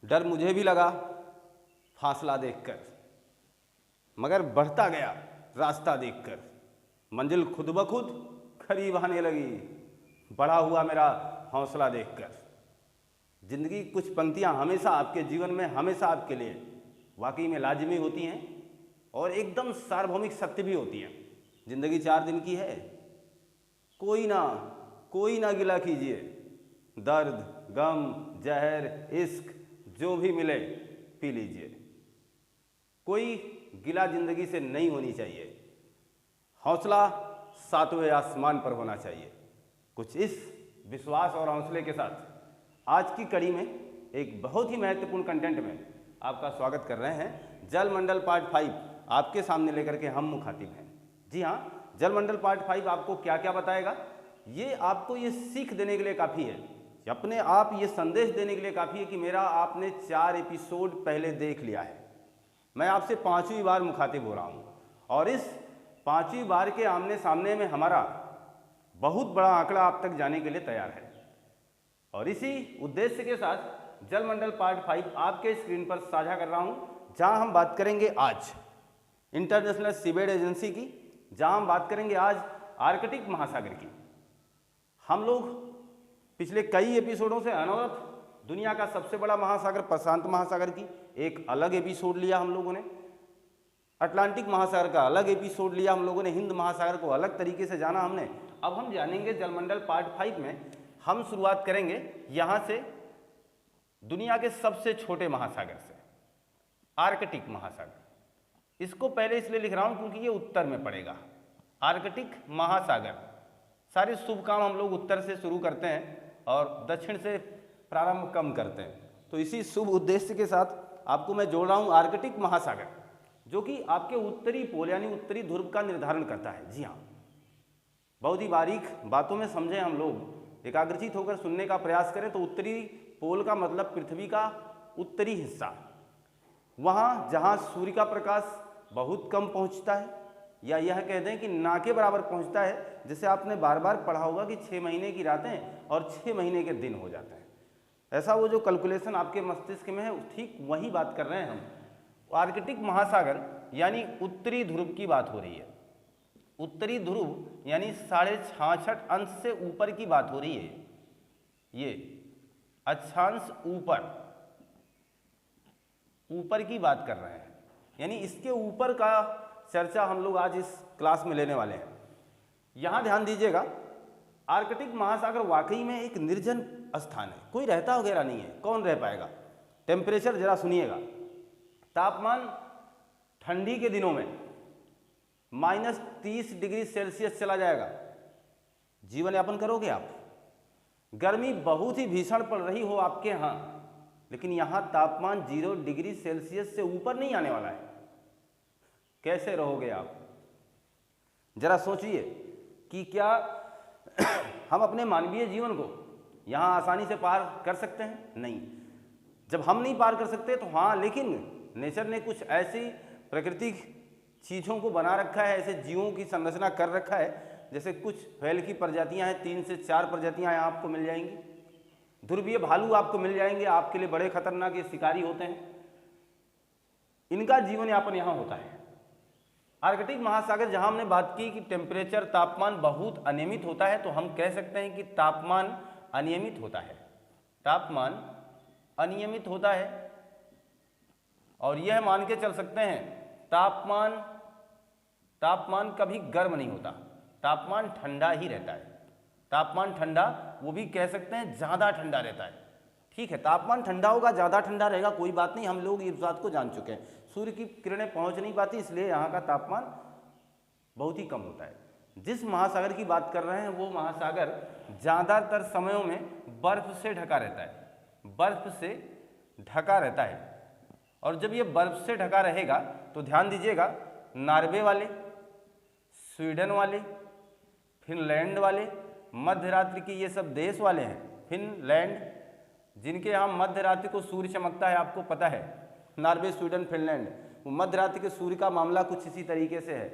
डर मुझे भी लगा फासला देखकर, मगर बढ़ता गया रास्ता देखकर। मंजिल खुद ब खुद करीब आने लगी, बढ़ा हुआ मेरा हौसला देखकर। जिंदगी कुछ पंक्तियां हमेशा आपके जीवन में, हमेशा आपके लिए वाकई में लाजिमी होती हैं और एकदम सार्वभौमिक सत्य भी होती हैं। जिंदगी 4 दिन की है, कोई ना गिला कीजिए। दर्द, गम, जहर, इश्क जो भी मिले पी लीजिए। कोई गिला जिंदगी से नहीं होनी चाहिए। हौसला 7वें आसमान पर होना चाहिए। कुछ इस विश्वास और हौसले के साथ आज की कड़ी में एक बहुत ही महत्वपूर्ण कंटेंट में आपका स्वागत कर रहे हैं। जल मंडल पार्ट 5 आपके सामने लेकर के हम मुखातिब हैं। जी हाँ, जल मंडल पार्ट 5 आपको क्या क्या बताएगा, ये आपको ये सीख देने के लिए काफ़ी है, अपने आप ये संदेश देने के लिए काफ़ी है कि मेरा आपने 4 एपिसोड पहले देख लिया है। मैं आपसे 5वीं बार मुखातिब हो रहा हूँ और इस 5वीं बार के आमने सामने में हमारा बहुत बड़ा आंकड़ा आप तक जाने के लिए तैयार है। और इसी उद्देश्य के साथ जल मंडल पार्ट 5 आपके स्क्रीन पर साझा कर रहा हूँ, जहाँ हम बात करेंगे आज इंटरनेशनल सीबेड एजेंसी की, जहाँ हम बात करेंगे आज आर्कटिक महासागर की। हम लोग पिछले कई एपिसोडों से अनवरत दुनिया का सबसे बड़ा महासागर प्रशांत महासागर की एक अलग एपिसोड लिया हम लोगों ने, अटलांटिक महासागर का अलग एपिसोड लिया हम लोगों ने, हिंद महासागर को अलग तरीके से जाना हमने। अब हम जानेंगे जलमंडल पार्ट 5 में हम शुरुआत करेंगे यहाँ से दुनिया के सबसे छोटे महासागर से, आर्कटिक महासागर। इसको पहले इसलिए लिख रहा हूँ क्योंकि ये उत्तर में पड़ेगा। आर्कटिक महासागर, सारे शुभ काम हम लोग उत्तर से शुरू करते हैं और दक्षिण से प्रारंभ कम करते हैं। तो इसी शुभ उद्देश्य के साथ आपको मैं जोड़ रहा हूँ आर्कटिक महासागर, जो कि आपके उत्तरी पोल यानी उत्तरी ध्रुव का निर्धारण करता है। जी हाँ, बहुत ही बारीक बातों में समझें, हम लोग एकाग्रचित होकर सुनने का प्रयास करें तो उत्तरी पोल का मतलब पृथ्वी का उत्तरी हिस्सा, वहाँ जहाँ सूर्य का प्रकाश बहुत कम पहुँचता है, या यह कह दें कि ना के बराबर पहुँचता है। जैसे आपने बार बार पढ़ा होगा कि 6 महीने की रातें और 6 महीने के दिन हो जाते हैं, ऐसा वो जो कैलकुलेशन आपके मस्तिष्क में है, ठीक वही बात कर रहे हैं हम। आर्कटिक महासागर यानी उत्तरी ध्रुव की बात हो रही है। उत्तरी ध्रुव यानी 66.5 अंश से ऊपर की बात हो रही है। ये अक्षांश ऊपर की बात कर रहे हैं, यानी इसके ऊपर का चर्चा हम लोग आज इस क्लास में लेने वाले हैं। यहाँ ध्यान दीजिएगा, आर्कटिक महासागर वाकई में एक निर्जन स्थान है, कोई रहता वगैरह नहीं है, कौन रह पाएगा। टेम्परेचर जरा सुनिएगा, तापमान ठंडी के दिनों में -30 डिग्री सेल्सियस चला जाएगा। जीवन यापन करोगे आप। गर्मी बहुत ही भीषण पड़ रही हो आपके यहाँ, लेकिन यहाँ तापमान 0 डिग्री सेल्सियस से ऊपर नहीं आने वाला है। कैसे रहोगे आप, जरा सोचिए कि क्या हम अपने मानवीय जीवन को यहाँ आसानी से पार कर सकते हैं? नहीं। जब हम नहीं पार कर सकते तो हाँ, लेकिन नेचर ने कुछ ऐसी प्राकृतिक चीज़ों को बना रखा है, ऐसे जीवों की संरचना कर रखा है, जैसे कुछ फैल की प्रजातियां हैं, 3 से 4 प्रजातियां यहाँ आपको मिल जाएंगी। ध्रुवीय भालू आपको मिल जाएंगे, आपके लिए बड़े खतरनाक ये शिकारी होते हैं, इनका जीवन यापन यहाँ होता है। आर्कटिक महासागर जहाँ हमने बात की कि टेम्परेचर तापमान बहुत अनियमित होता है, तो हम कह सकते हैं कि तापमान अनियमित होता है। तापमान अनियमित होता है और यह मान के चल सकते हैं तापमान कभी गर्म नहीं होता, तापमान ठंडा ही रहता है। तापमान ठंडा, वो भी कह सकते हैं ज़्यादा ठंडा रहता है। ठीक है, तापमान ठंडा होगा, ज़्यादा ठंडा रहेगा, कोई बात नहीं, हम लोग इस बात को जान चुके हैं। सूर्य की किरणें पहुंच नहीं पाती, इसलिए यहाँ का तापमान बहुत ही कम होता है। जिस महासागर की बात कर रहे हैं वो महासागर ज़्यादातर समयों में बर्फ से ढका रहता है, बर्फ से ढका रहता है। और जब ये बर्फ से ढका रहेगा तो ध्यान दीजिएगा, नॉर्वे वाले, स्वीडन वाले, फिनलैंड वाले, मध्य रात्रि के ये सब देश वाले हैं। फिनलैंड, जिनके यहाँ मध्य रात्रि को सूर्य चमकता है, आपको पता है, नॉर्वे, स्वीडन, फिनलैंड, वो मध्य रात्रि के सूर्य का मामला कुछ इसी तरीके से है।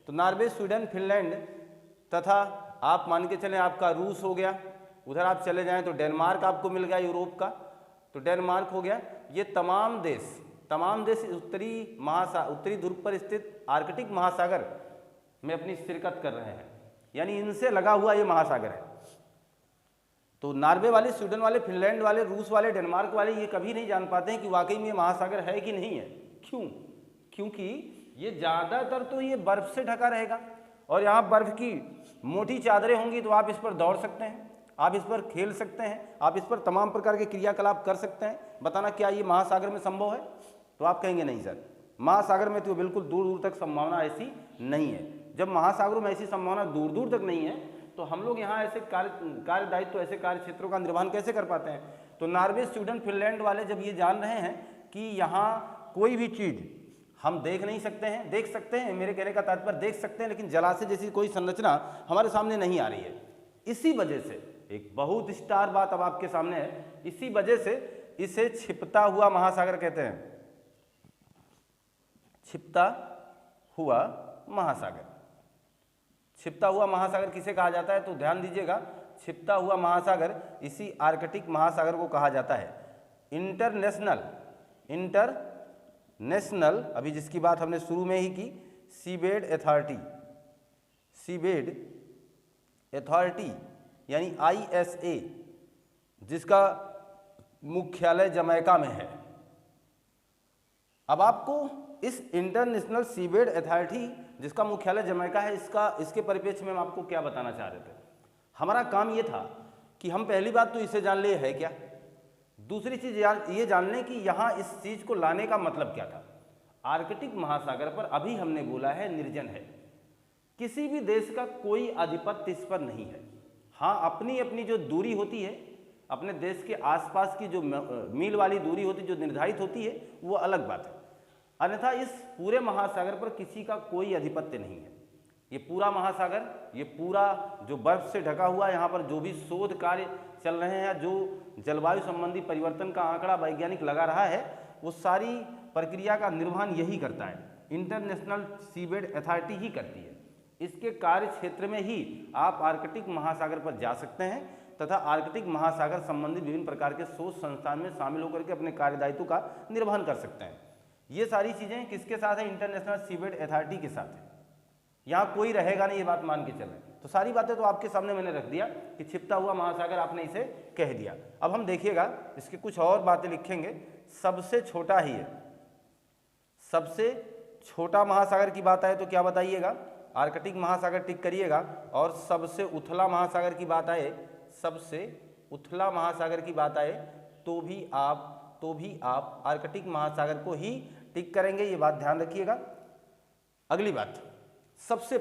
तो नॉर्वे, स्वीडन, फिनलैंड तथा आप मान के चलें आपका रूस हो गया, उधर आप चले जाएं तो डेनमार्क आपको मिल गया यूरोप का, तो डेनमार्क हो गया। ये तमाम देश उत्तरी ध्रुव पर स्थित आर्कटिक महासागर में अपनी शिरकत कर रहे हैं, यानी इनसे लगा हुआ ये महासागर है। तो नॉर्वे वाले, स्वीडन वाले, फिनलैंड वाले, रूस वाले, डेनमार्क वाले ये कभी नहीं जान पाते हैं कि वाकई में ये महासागर है कि नहीं है। क्यों? क्योंकि ये ज़्यादातर तो ये बर्फ से ढका रहेगा और यहाँ बर्फ की मोटी चादरें होंगी, तो आप इस पर दौड़ सकते हैं, आप इस पर खेल सकते हैं, आप इस पर तमाम प्रकार के क्रियाकलाप कर सकते हैं। बताना क्या ये महासागर में संभव है? तो आप कहेंगे नहीं सर, महासागर में तो बिल्कुल दूर दूर तक संभावना ऐसी नहीं है। जब महासागरों में ऐसी संभावना दूर दूर तक नहीं है तो हम लोग यहाँ ऐसे कार्य दायित्व, ऐसे कार्य क्षेत्रों का निर्वहन कैसे कर पाते हैं? तो नॉर्वे, स्वीडन, फिनलैंड वाले जब ये जान रहे हैं कि यहाँ कोई भी चीज़ हम देख नहीं सकते हैं, देख सकते हैं, मेरे कहने का तात्पर्य देख सकते हैं, लेकिन जलाशय जैसी कोई संरचना हमारे सामने नहीं आ रही है। इसी वजह से एक बहुत स्टार बात अब आपके सामने है, इसी वजह से इसे छिपता हुआ महासागर कहते हैं। छिपता हुआ महासागर, छिपता हुआ महासागर किसे कहा जाता है? तो ध्यान दीजिएगा, छिपता हुआ महासागर इसी आर्कटिक महासागर को कहा जाता है। इंटरनेशनल अभी जिसकी बात हमने शुरू में ही की, सीबेड अथॉरिटी यानी ISA, जिसका मुख्यालय जमैका में है। अब आपको इस इंटरनेशनल सीबेड अथॉरिटी जिसका मुख्यालय जमैका है, इसके परिप्रेक्ष्य में हम आपको क्या बताना चाह रहे थे? हमारा काम ये था कि हम पहली बात तो इसे जान ले है क्या, दूसरी चीज ये जान लें कि यहाँ इस चीज को लाने का मतलब क्या था। आर्कटिक महासागर पर अभी हमने बोला है निर्जन है, किसी भी देश का कोई आधिपत्य इस पर नहीं है। हाँ, अपनी अपनी जो दूरी होती है, अपने देश के आसपास की जो मील वाली दूरी होती है, जो निर्धारित होती है, वो अलग बात है। अन्यथा इस पूरे महासागर पर किसी का कोई आधिपत्य नहीं है। ये पूरा महासागर, ये पूरा जो बर्फ से ढका हुआ, यहाँ पर जो भी शोध कार्य चल रहे हैं, जो जलवायु संबंधी परिवर्तन का आंकड़ा वैज्ञानिक लगा रहा है, वो सारी प्रक्रिया का निर्वहन यही करता है, इंटरनेशनल सीबेड अथॉरिटी ही करती है। इसके कार्य क्षेत्र में ही आप आर्कटिक महासागर पर जा सकते हैं तथा आर्कटिक महासागर संबंधी विभिन्न प्रकार के शोध संस्थान में शामिल होकर के अपने कार्यदायित्व का निर्वहन कर सकते हैं। ये सारी चीज़ें किसके साथ है? इंटरनेशनल सीबेड अथॉरिटी के साथ है। यहाँ कोई रहेगा नहीं, ये बात मान के चलें। तो सारी बातें तो आपके सामने मैंने रख दिया कि छिपता हुआ महासागर, आपने इसे कह दिया। अब हम देखिएगा इसके कुछ और बातें लिखेंगे। सबसे छोटा ही है, सबसे छोटा महासागर की बात आए तो क्या बताइएगा? आर्कटिक महासागर टिक करिएगा। और सबसे उथला महासागर की बात आए, सबसे उथला महासागर की बात आए तो भी आप आर्कटिक महासागर को ही टिक करेंगे, ये बात ध्यान रखिएगा। अगली बात, सबसे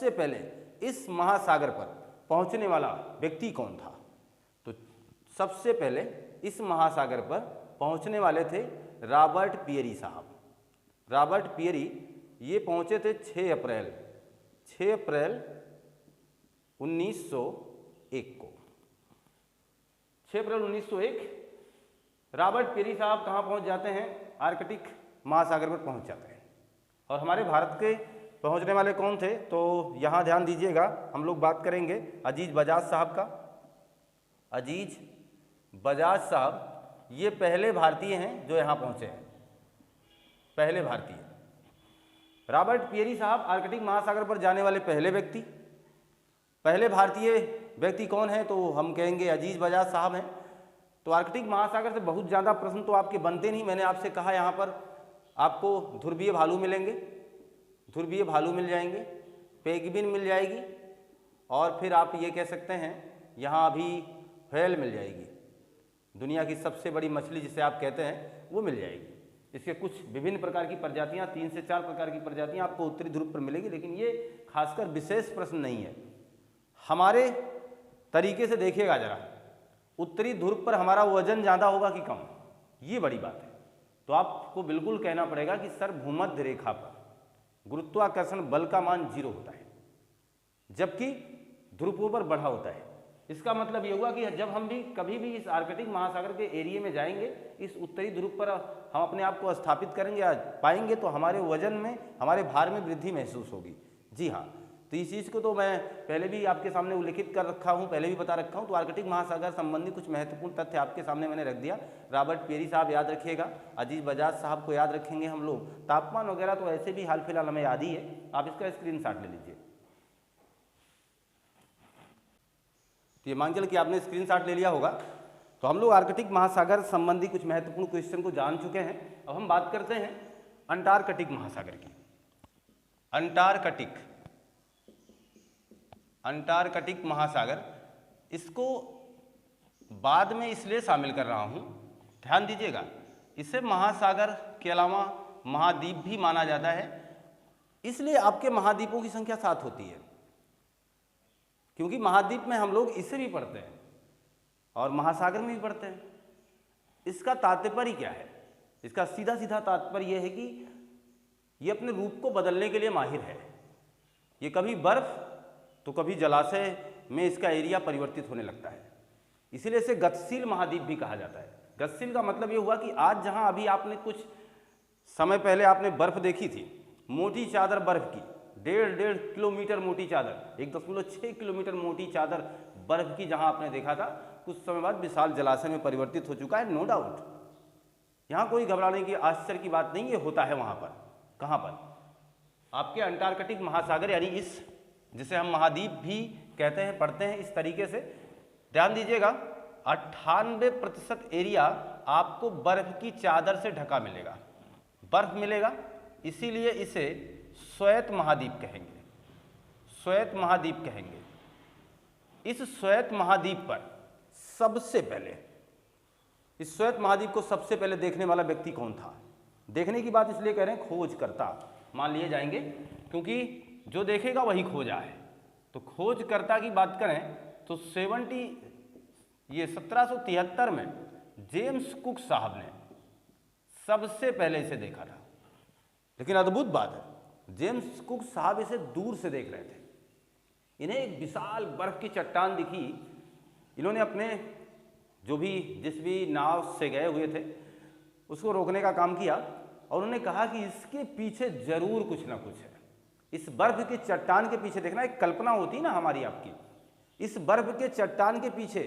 पहले इस महासागर पर पहुंचने वाला व्यक्ति कौन था? तो सबसे पहले इस महासागर पर पहुंचने वाले थे रॉबर्ट पियरी साहब। रॉबर्ट पियरी ये पहुंचे थे 6 अप्रैल 1901 को। 6 अप्रैल 1901 रॉबर्ट पियरी साहब कहाँ पहुंच जाते हैं? आर्कटिक महासागर पर पहुंच जाते हैं। और हमारे भारत के पहुंचने वाले कौन थे? तो यहाँ ध्यान दीजिएगा, हम लोग बात करेंगे अजीज बजाज साहब का। अजीज बजाज साहब ये पहले भारतीय हैं जो यहाँ पहुँचे हैं, पहले भारतीय। रॉबर्ट पियरी साहब आर्कटिक महासागर पर जाने वाले पहले भारतीय व्यक्ति कौन है? तो हम कहेंगे अजीज बजाज साहब हैं। तो आर्कटिक महासागर से बहुत ज़्यादा प्रश्न तो आपके बनते नहीं। मैंने आपसे कहा यहाँ पर आपको ध्रुवीय भालू मिलेंगे, ध्रुवीय भालू मिल जाएंगे, पेंगुइन मिल जाएगी, और फिर आप ये कह सकते हैं यहाँ अभी व्हेल मिल जाएगी, दुनिया की सबसे बड़ी मछली जिसे आप कहते हैं वो मिल जाएगी। इसके कुछ विभिन्न प्रकार की प्रजातियाँ, 3 से 4 प्रकार की प्रजातियाँ आपको उत्तरी ध्रुव पर मिलेगी, लेकिन ये खासकर विशेष प्रश्न नहीं है। हमारे तरीके से देखिएगा जरा, उत्तरी ध्रुव पर हमारा वजन ज़्यादा होगा कि कम, ये बड़ी बात है। तो आपको बिल्कुल कहना पड़ेगा कि सर भूमध्य रेखा पर गुरुत्वाकर्षण बल का मान 0 होता है, जबकि ध्रुवों पर बढ़ा होता है। इसका मतलब ये हुआ कि जब हम भी कभी भी इस आर्कटिक महासागर के एरिया में जाएंगे, इस उत्तरी ध्रुव पर हम अपने आप को स्थापित करेंगे या पाएंगे, तो हमारे वजन में, हमारे भार में वृद्धि महसूस होगी। जी हाँ, तो इस चीज़ को तो मैं पहले भी आपके सामने उल्लेखित कर रखा हूँ, पहले भी बता रखा हूँ। तो आर्कटिक महासागर संबंधी कुछ महत्वपूर्ण तथ्य आपके सामने मैंने रख दिया। रॉबर्ट पेरी साहब याद रखिएगा, अजीज बजाज साहब को याद रखेंगे हम लोग। तापमान वगैरह तो ऐसे भी हाल फिलहाल हमें याद ही है, आप इसका स्क्रीनशॉट ले लीजिए। तो ये मान चल कि आपने स्क्रीनशॉट ले लिया होगा। तो हम लोग आर्कटिक महासागर संबंधी कुछ महत्वपूर्ण क्वेश्चन को जान चुके हैं। अब हम बात करते हैं अंटार्कटिक महासागर की। अंटार्कटिक महासागर, इसको बाद में इसलिए शामिल कर रहा हूं, ध्यान दीजिएगा, इसे महासागर के अलावा महाद्वीप भी माना जाता है। इसलिए आपके महाद्वीपों की संख्या 7 होती है, क्योंकि महाद्वीप में हम लोग इसे भी पढ़ते हैं और महासागर में भी पढ़ते हैं। इसका तात्पर्य क्या है? इसका सीधा सीधा तात्पर्य यह है कि ये अपने रूप को बदलने के लिए माहिर है। ये कभी बर्फ तो कभी जलाशय में इसका एरिया परिवर्तित होने लगता है, इसीलिए इसे गतिशील महाद्वीप भी कहा जाता है। गतिशील का मतलब ये हुआ कि आज जहां अभी आपने कुछ समय पहले आपने बर्फ देखी थी, मोटी चादर बर्फ की, 1.5 किलोमीटर मोटी चादर, 1.6 किलोमीटर मोटी चादर बर्फ की जहां आपने देखा था, कुछ समय बाद विशाल जलाशय में परिवर्तित हो चुका है, नो डाउट। यहाँ कोई घबराने की आश्चर्य की बात नहीं, ये होता है वहाँ पर। कहाँ पर? आपके अंटार्कटिक महासागर, यानी इस जिसे हम महाद्वीप भी कहते हैं, पढ़ते हैं इस तरीके से। ध्यान दीजिएगा, 98% एरिया आपको बर्फ की चादर से ढका मिलेगा, बर्फ मिलेगा, इसीलिए इसे श्वेत महाद्वीप कहेंगे, श्वेत महाद्वीप कहेंगे। इस श्वेत महाद्वीप पर सबसे पहले, इस श्वेत महाद्वीप को सबसे पहले देखने वाला व्यक्ति कौन था? देखने की बात इसलिए कह रहे हैं, खोजकर्ता मान लिए जाएंगे, क्योंकि जो देखेगा वही खोजा है। तो खोजकर्ता की बात करें तो 1773 में जेम्स कुक साहब ने सबसे पहले इसे देखा था। लेकिन अद्भुत बात है, जेम्स कुक साहब इसे दूर से देख रहे थे। इन्हें एक विशाल बर्फ की चट्टान दिखी। इन्होंने अपने जिस भी नाव से गए हुए थे उसको रोकने का काम किया और उन्होंने कहा कि इसके पीछे जरूर कुछ ना कुछ है। इस बर्फ की चट्टान के पीछे, देखना एक कल्पना होती ना हमारी आपकी, इस बर्फ के चट्टान के पीछे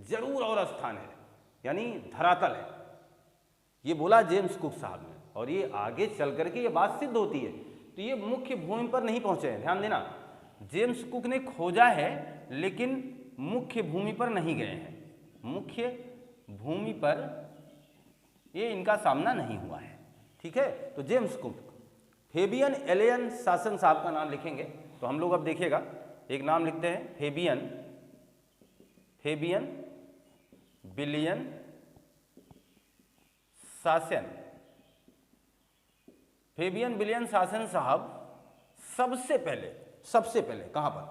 जरूर और स्थान है, यानी धरातल है। ये बोला जेम्स कुक साहब ने, और ये आगे चल करके ये बात सिद्ध होती है। तो ये मुख्य भूमि पर नहीं पहुंचे हैं, ध्यान देना, जेम्स कुक ने खोजा है लेकिन मुख्य भूमि पर नहीं गए हैं। मुख्य भूमि पर ये इनका सामना नहीं हुआ है, ठीक है। तो जेम्स कुक, फेबियन एलियन शासन साहब का नाम लिखेंगे। तो हम लोग अब देखिएगा, एक नाम लिखते हैं फेबियन बिलियन शासन। फेबियन बिलियन शासन साहब सबसे पहले कहां पर?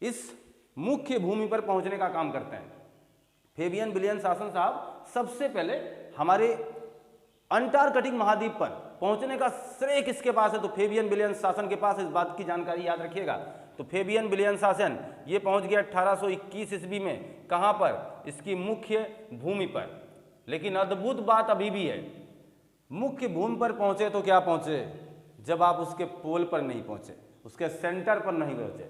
इस मुख्य भूमि पर पहुंचने का काम करते हैं। फेबियन बिलियन शासन साहब सबसे पहले हमारे अंटार्कटिक महाद्वीप पर पहुंचने का श्रेय किसके पास है? तो फेबियन बिलियन शासन के पास। इस बात की जानकारी याद रखिएगा। तो फेबियन बिलियन शासन ये पहुंच गया 1821 ईस्वी में। कहां पर? इसकी मुख्य भूमि पर। लेकिन अद्भुत बात अभी भी है, मुख्य भूमि पर पहुंचे तो क्या पहुंचे, जब आप उसके पोल पर नहीं पहुंचे, उसके सेंटर पर नहीं पहुंचे।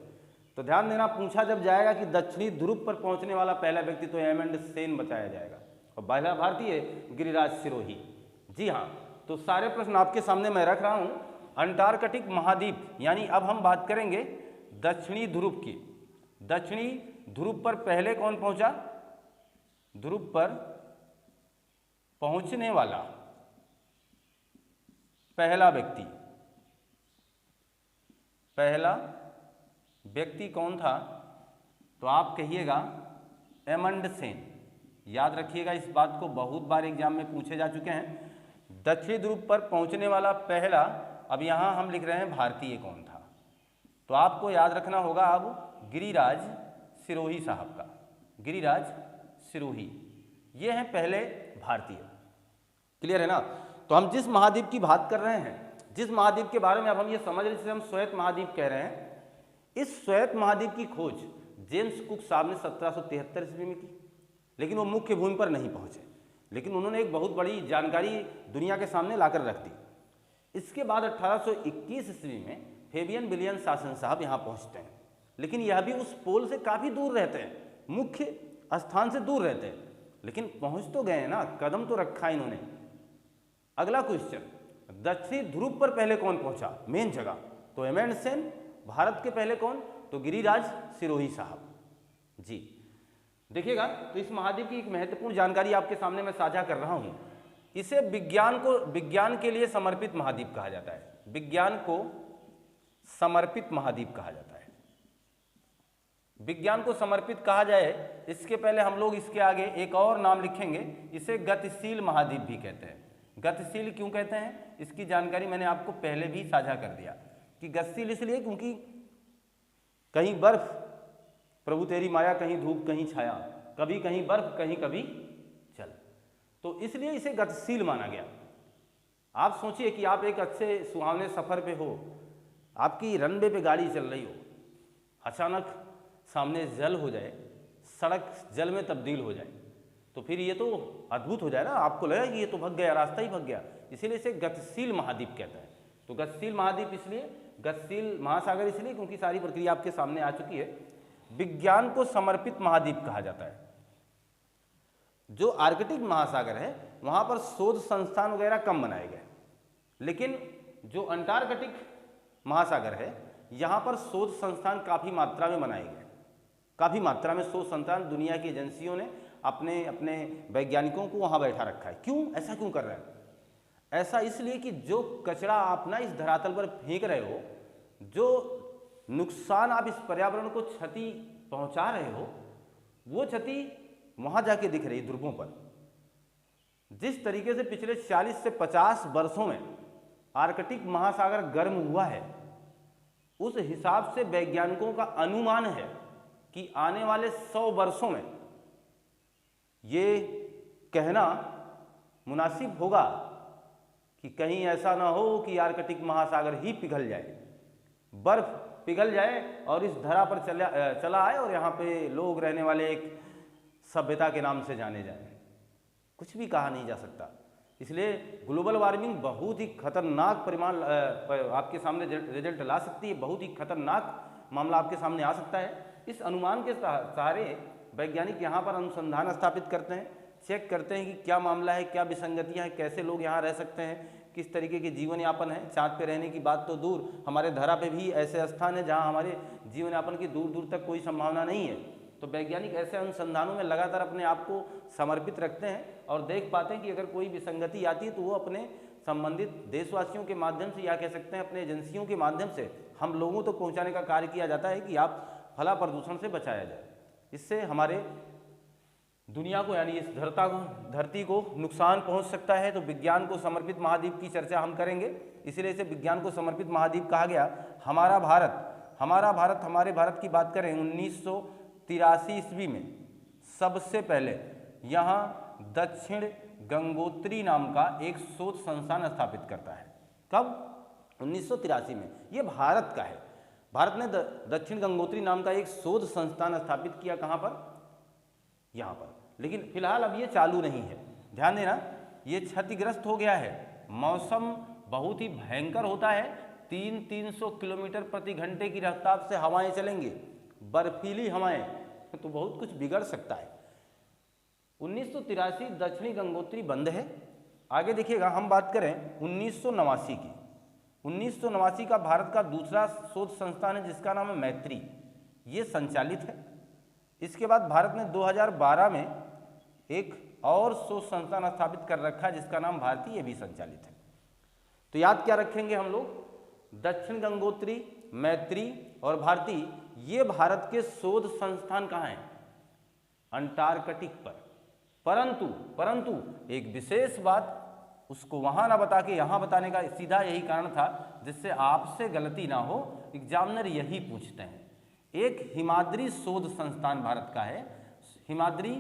तो ध्यान देना, पूछा जब जाएगा कि दक्षिणी ध्रुव पर पहुंचने वाला पहला व्यक्ति, तो एमंड सेन बताया जाएगा, और पहला भारतीय गिरिराज सिरोही। जी हाँ, तो सारे प्रश्न आपके सामने मैं रख रहा हूं। अंटार्कटिक महाद्वीप, यानी अब हम बात करेंगे दक्षिणी ध्रुव की। दक्षिणी ध्रुव पर पहले कौन पहुंचा? ध्रुव पर पहुंचने वाला पहला व्यक्ति कौन था? तो आप कहिएगा एमंड सेन। याद रखिएगा, इस बात को बहुत बार एग्जाम में पूछे जा चुके हैं। दक्षिणी ध्रुव पर पहुंचने वाला पहला, अब यहां हम लिख रहे हैं भारतीय कौन था, तो आपको याद रखना होगा अब गिरिराज सिरोही साहब का। गिरिराज सिरोही ये हैं पहले भारतीय। क्लियर है ना? तो हम जिस महाद्वीप की बात कर रहे हैं, जिस महाद्वीप के बारे में अब हम ये समझ रहे, जिसे हम श्वेत महाद्वीप कह रहे हैं, इस श्वेत महाद्वीप की खोज जेम्स कुक साहब ने 1773 ईस्वी में की। लेकिन वो मुख्य भूमि पर नहीं पहुंचे, लेकिन उन्होंने एक बहुत बड़ी जानकारी दुनिया के सामने लाकर रख दी। इसके बाद 1821 ईस्वी में फेबियन विलियम शासन साहब यहाँ पहुँचते हैं, लेकिन यह भी उस पोल से काफ़ी दूर रहते हैं, मुख्य स्थान से दूर रहते हैं, लेकिन पहुँच तो गए हैं ना, कदम तो रखा इन्होंने। अगला क्वेश्चन, दक्षिणी ध्रुव पर पहले कौन पहुँचा, मेन जगह, तो एमंडसेन। भारत के पहले कौन, तो गिरिराज सिरोही साहब जी। देखिएगा, तो इस महाद्वीप की एक महत्वपूर्ण जानकारी आपके सामने मैं साझा कर रहा हूँ। इसे विज्ञान के लिए समर्पित महाद्वीप कहा जाता है, विज्ञान को समर्पित महाद्वीप कहा जाता है। विज्ञान को समर्पित कहा जाए, इसके पहले हम लोग इसके आगे एक और नाम लिखेंगे, इसे गतिशील महाद्वीप भी कहते हैं। गतिशील क्यों कहते हैं, इसकी जानकारी मैंने आपको पहले भी साझा कर दिया कि गतिशील इसलिए क्योंकि कहीं बर्फ, प्रभु तेरी माया, कहीं धूप कहीं छाया, कभी कहीं बर्फ कहीं कभी जल, तो इसलिए इसे गतिशील माना गया। आप सोचिए कि आप एक अच्छे सुहावने सफ़र पे हो, आपकी रनवे पे गाड़ी चल रही हो, अचानक सामने जल हो जाए, सड़क जल में तब्दील हो जाए, तो फिर ये तो अद्भुत हो जाए ना, आपको लगेगा कि ये तो भग गया, रास्ता ही भग गया, इसीलिए इसे गतिशील महाद्वीप कहता है। तो गतिशील महाद्वीप इसलिए, गतिशील महासागर इसलिए क्योंकि सारी प्रक्रिया आपके सामने आ चुकी है। विज्ञान को समर्पित महाद्वीप कहा जाता है। जो आर्कटिक महासागर है वहाँ पर शोध संस्थान वगैरह कम बनाए गए, लेकिन जो अंटार्कटिक महासागर है यहाँ पर शोध संस्थान काफ़ी मात्रा में बनाए गए, काफ़ी मात्रा में शोध संस्थान दुनिया की एजेंसियों ने अपने अपने वैज्ञानिकों को वहाँ बैठा रखा है। क्यों, ऐसा क्यों कर रहे हैं? ऐसा इसलिए कि जो कचरा आप ना इस धरातल पर फेंक रहे हो, जो नुकसान आप इस पर्यावरण को क्षति पहुँचा रहे हो, वो क्षति वहाँ जाके दिख रही है ध्रुवों पर। जिस तरीके से पिछले 40 से 50 वर्षों में आर्कटिक महासागर गर्म हुआ है, उस हिसाब से वैज्ञानिकों का अनुमान है कि आने वाले 100 वर्षों में ये कहना मुनासिब होगा कि कहीं ऐसा ना हो कि आर्कटिक महासागर ही पिघल जाए, बर्फ पिघल जाए और इस धरा पर चला आए और यहाँ पे लोग रहने वाले एक सभ्यता के नाम से जाने जाएं। कुछ भी कहा नहीं जा सकता। इसलिए ग्लोबल वार्मिंग बहुत ही खतरनाक परिमाण आपके सामने रिजल्ट ला सकती है, बहुत ही खतरनाक मामला आपके सामने आ सकता है। इस अनुमान के सहारे वैज्ञानिक यहाँ पर अनुसंधान स्थापित करते हैं, चेक करते हैं कि क्या मामला है, क्या विसंगतियाँ हैं, कैसे लोग यहाँ रह सकते हैं, किस तरीके के जीवन यापन है। चाँद पे रहने की बात तो दूर, हमारे धरा पे भी ऐसे स्थान है जहाँ हमारे जीवन यापन की दूर दूर तक कोई संभावना नहीं है। तो वैज्ञानिक ऐसे अनुसंधानों में लगातार अपने आप को समर्पित रखते हैं और देख पाते हैं कि अगर कोई विसंगति आती है तो वो अपने संबंधित देशवासियों के माध्यम से, या कह सकते हैं अपने एजेंसियों के माध्यम से हम लोगों तक पहुँचाने का कार्य किया जाता है कि आप फला प्रदूषण से बचाया जाए। इससे हमारे दुनिया को, यानी इस धरती को नुकसान पहुंच सकता है। तो विज्ञान को समर्पित महाद्वीप की चर्चा हम करेंगे, इसलिए इसे विज्ञान को समर्पित महाद्वीप कहा गया। हमारा भारत हमारे भारत की बात करें 1983 ईस्वी में सबसे पहले यहाँ दक्षिण गंगोत्री नाम का एक शोध संस्थान स्थापित करता है। कब? 1983 में। ये भारत का है। भारत ने दक्षिण गंगोत्री नाम का एक शोध संस्थान स्थापित किया। कहाँ पर? यहाँ पर। लेकिन फिलहाल अब ये चालू नहीं है। ध्यान देना, ये क्षतिग्रस्त हो गया है। मौसम बहुत ही भयंकर होता है, 300 किलोमीटर प्रति घंटे की रफ्तार से हवाएं चलेंगी, बर्फीली हवाएं, तो बहुत कुछ बिगड़ सकता है। 1983 दक्षिणी गंगोत्री बंद है। आगे देखिएगा, हम बात करें 1989 की। 1989 का भारत का दूसरा शोध संस्थान है जिसका नाम है मैत्री, ये संचालित है। इसके बाद भारत ने 2012 में एक और शोध संस्थान स्थापित कर रखा है जिसका नाम भारती, ये भी संचालित है। तो याद क्या रखेंगे हम लोग? दक्षिण गंगोत्री, मैत्री और भारती, ये भारत के शोध संस्थान कहाँ हैं? अंटार्कटिक पर। परंतु एक विशेष बात, उसको वहाँ ना बता के यहाँ बताने का सीधा यही कारण था जिससे आपसे गलती ना हो। एग्जामिनर यही पूछते हैं। एक हिमाद्री शोध संस्थान भारत का है, हिमाद्री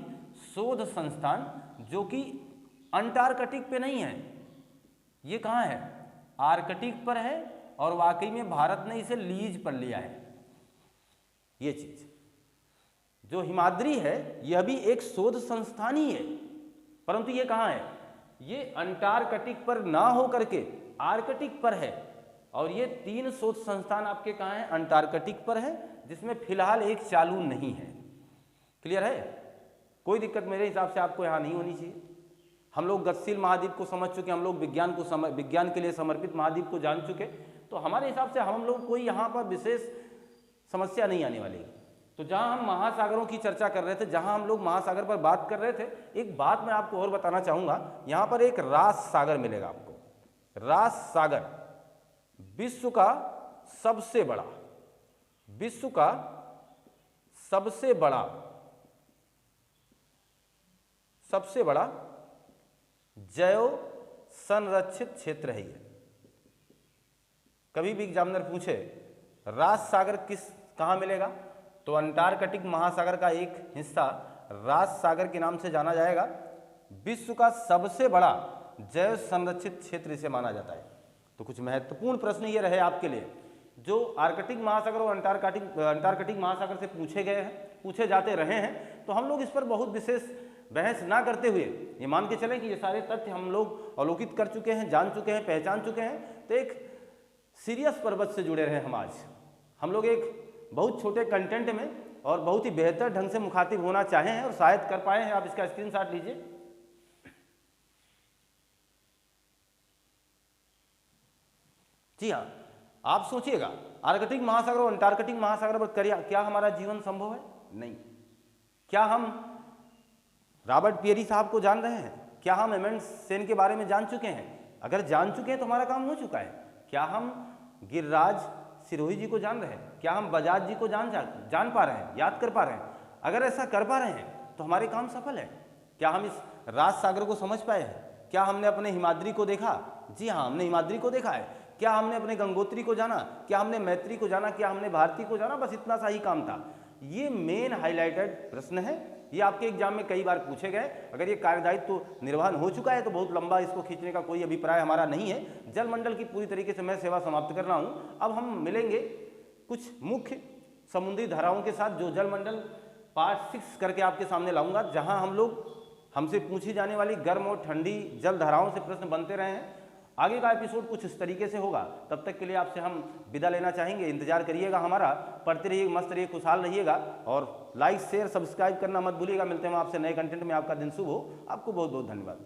शोध संस्थान, जो कि अंटार्कटिक पे नहीं है। ये कहाँ है? आर्कटिक पर है, और वाकई में भारत ने इसे लीज पर लिया है। ये चीज जो हिमाद्री है यह भी एक शोध संस्थान ही है, परंतु ये कहाँ है? ये अंटार्कटिक पर ना हो करके आर्कटिक पर है। और ये 3 शोध संस्थान आपके कहाँ हैं? अंटार्कटिक पर है, जिसमें फिलहाल एक चालू नहीं है। क्लियर है? कोई दिक्कत मेरे हिसाब से आपको यहाँ नहीं होनी चाहिए। हम लोग गतिशील महाद्वीप को समझ चुके, हम लोग विज्ञान के लिए समर्पित महाद्वीप को जान चुके, तो हमारे हिसाब से हम लोग कोई यहाँ पर विशेष समस्या नहीं आने वाली। तो जहाँ हम महासागरों की चर्चा कर रहे थे, जहाँ हम लोग महासागर पर बात कर रहे थे, एक बात मैं आपको और बताना चाहूँगा। यहाँ पर एक रास सागर मिलेगा आपको। रास सागर विश्व का सबसे बड़ा जैव संरक्षित क्षेत्र है ये। कभी भी एग्जामिनर पूछे रास सागर कहाँ मिलेगा, तो अंटार्कटिक महासागर का एक हिस्सा रास सागर के नाम से जाना जाएगा। विश्व का सबसे बड़ा जैव संरक्षित क्षेत्र इसे माना जाता है। तो कुछ महत्वपूर्ण प्रश्न ये रहे आपके लिए, जो आर्कटिक महासागर और अंटार्कटिक महासागर से पूछे जाते रहे हैं। तो हम लोग इस पर बहुत विशेष बहस ना करते हुए ये मान के चलें कि ये सारे तथ्य हम लोग अवलोकित कर चुके हैं, जान चुके हैं, पहचान चुके हैं। तो एक सीरियस पर्पज से जुड़े रहे हम आज। हम लोग एक बहुत छोटे कंटेंट में और बहुत ही बेहतर ढंग से मुखातिब होना चाहे हैं और शायद कर पाए हैं। आप इसका स्क्रीनशॉट लीजिए। जी हाँ, आप सोचिएगा आर्कटिक महासागर और अंटार्कटिक महासागर पर क्या हमारा जीवन संभव है? नहीं। क्या हम रॉबर्ट पियरी साहब को जान रहे हैं? क्या हम एमंड सेन के बारे में जान चुके हैं? अगर जान चुके हैं तो हमारा काम हो चुका है। क्या हम गिरिराज सिरोही जी को जान रहे हैं? क्या हम बजाज जी को जान पा रहे हैं, याद कर पा रहे हैं? अगर ऐसा कर पा रहे हैं तो हमारे काम सफल है। क्या हम इस राज सागर को समझ पाए हैं? क्या हमने अपने हिमाद्री को देखा? जी हाँ, हमने हिमाद्री को देखा है। क्या हमने अपने गंगोत्री को जाना? क्या हमने मैत्री को जाना? क्या हमने भारती को जाना? बस इतना सा ही काम था। ये मेन हाईलाइटेड प्रश्न है। ये आपके एग्जाम में कई बार पूछे गए। अगर ये कार्यदायित्व तो निर्वहन हो चुका है तो बहुत लंबा इसको खींचने का कोई अभिप्राय हमारा नहीं है। जलमंडल की पूरी तरीके से मैं सेवा समाप्त कर रहा हूँ। अब हम मिलेंगे कुछ मुख्य समुद्री धाराओं के साथ, जो जलमंडल पार्ट 6 करके आपके सामने लाऊंगा, जहाँ हम लोग हमसे पूछी जाने वाली गर्म और ठंडी जल धाराओं से प्रश्न बनते रहे हैं। आगे का एपिसोड कुछ इस तरीके से होगा। तब तक के लिए आपसे हम विदा लेना चाहेंगे। इंतजार करिएगा हमारा। पढ़ते रहिए, मस्त रहिए, खुशहाल रहिएगा और लाइक शेयर सब्सक्राइब करना मत भूलिएगा। मिलते हैं आपसे नए कंटेंट में। आपका दिन शुभ हो। आपको बहुत बहुत धन्यवाद।